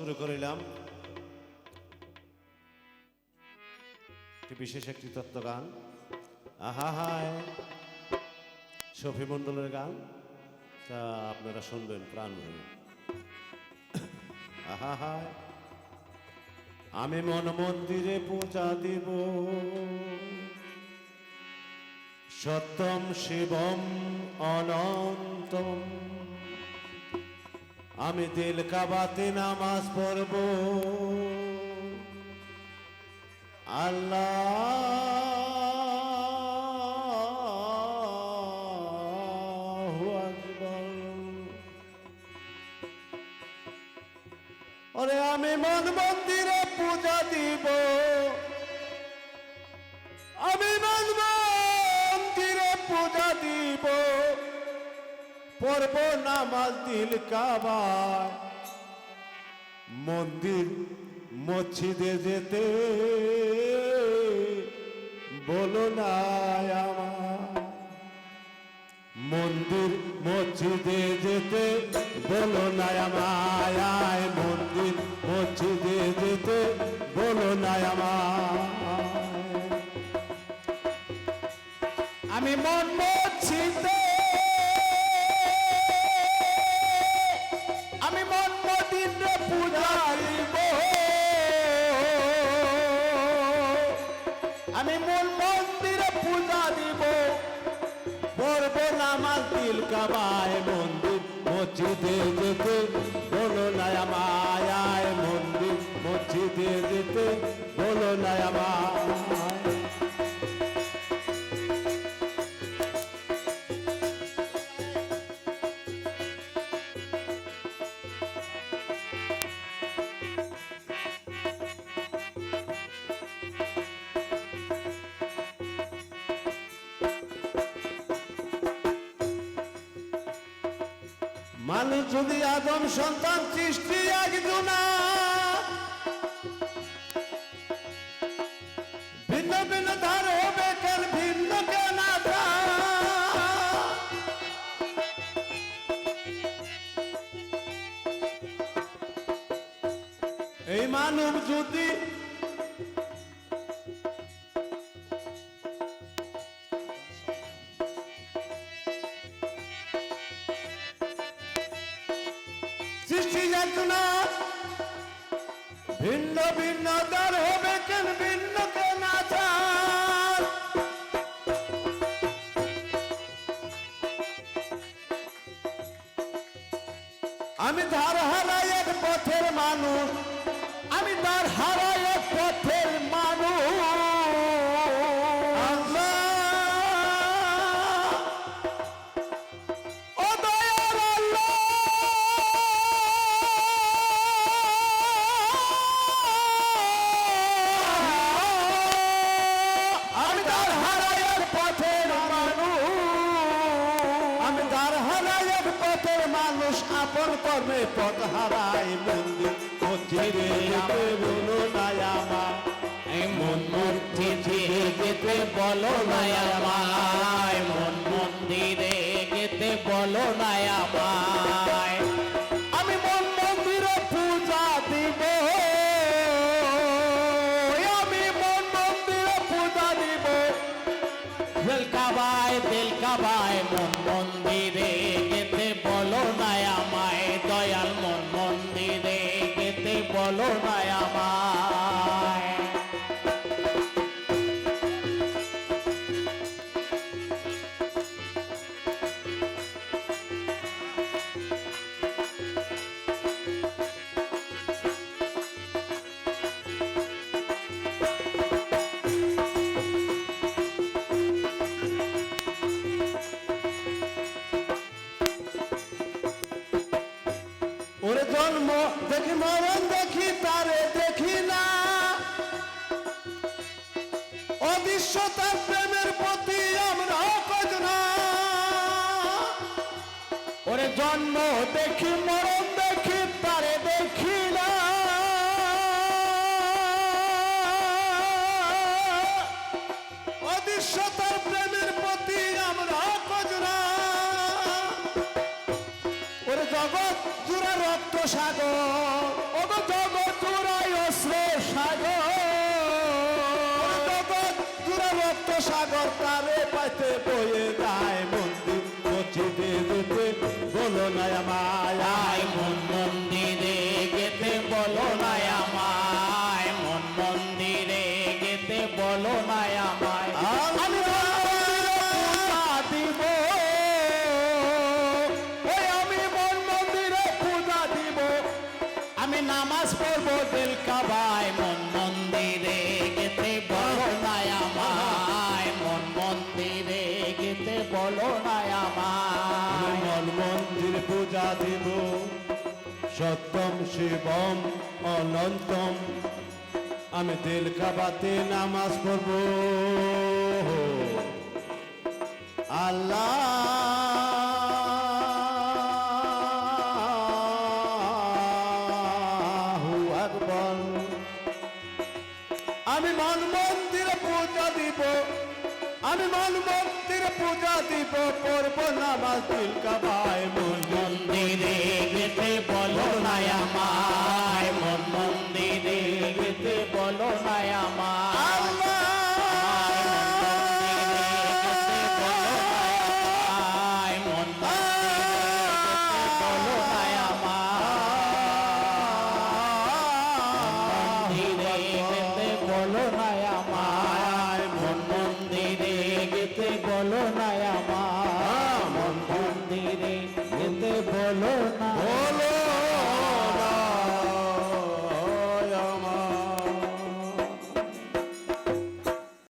শুরু করিলাম বিশেষ একটি তত্ত্ব গান। আহা হায় শফি মণ্ডলের গান, তা আপনারা শুনবেন প্রাণ ভরে। আহা হায় আমি মন মন্দিরে পূজা দিব, সত্যম শিবম অনন্তম। আমি দিল কাবাতে নামাজ পড়ব, আল্লাহু আকবার। ওরে আমি মন মন্দিরে পূজা দিব, আমি মন মন্দিরে পূজা দিব, পড়ব নামাজ দিল কাবায়। মন্দির মসজিদে যেতে বলো না আমার, মন্দির মসজিদে যেতে বলো না আমায়, মন্দির মসজিদে যেতে বলো না আমায়। আমি মন মসজিদে, আমি মন মন্দিরে পূজা দিব, আমি মন মন্দিরে পূজা দিব, পড়ব নামাজ দিল কাবায়। মন্দির মসজিদে যেতে বলো না আমায়, মন্দির মসজিদে যেতে বলো না আমায়। মানুষ যদি আদম সন্তান সৃষ্টি একজনা, ভিন্ন ভিন্ন ধার হবে কেন ভিন্ন কেন আধার। এই মানব যদি সৃষ্টি একজনা, ভিন্ন ভিন্ন দ্বার হবে কেন ভিন্ন কেন আচার। আমি ধার হারাই এক পথের মানুষ, আমি ধার হারাই এক পথের মানুষ। আপন কর্মে পথ হারাই, মন্দির মসজিদে যেতে বলো না আমায়, মন মন্দিরে যেতে বলো না আমায়, মন মন্দিরে যেতে বলো না আমায়। আমি মন মন্দিরে পূজা দিব, আমি মন মন্দিরে পূজা দিব, দিল কাবায় মন মন্দিরে যেতে বলো না আমায়, দয়াল মন মন্দিরে যেতে বলো না আমায়। ওরে জন্ম দেখি মরণ দেখি তারে দেখি না, অদৃশ্য তার প্রেমের প্রতি আমরা কজনা। ওরে জন্ম দেখি মরণ দেখি তারে দেখি না, অদৃশ্য তার প্রেমের প্রতি আমরা কজনা। ওরে জগৎ জুড়ে রক্ত সাগর, ও অনন্ত সাগর তারে পাইতে বয়ে যায় মন্দির মসজিদে যেতে বলো না আমায় আয় মন মন্দিরে গেতে বলো না আমায়, মন মন্দিরে গেতে বলো না আমায়। আমি পূজা দিব, ওই আমি মন মন্দিরে পূজা দিব, আমি নামাজ পড়বো দিল কাবায়, মন মন্দিরে গেতে বলো না আমায়, মন মন্দিরে গেতে বলো না আমায়। মন মন্দির পূজা দিব সত্যম শিবম অনন্তম আমি দিল কাবাতে নামাজ পড়ব আল্লাহু আকবার আমি মন মন্দিরে পূজা দিব আমি মন মন্দিরে পূজা দিব পড়ব নামাজ দিল কাবায় মন মন্দিরে গেতে বলো না আমায়, মন মন্দিরে গেতে বলো না আমায়। মন মন্দিরে গেতে বলো না আমায়, মন মন্দিরে গেতে বলো না আমায়।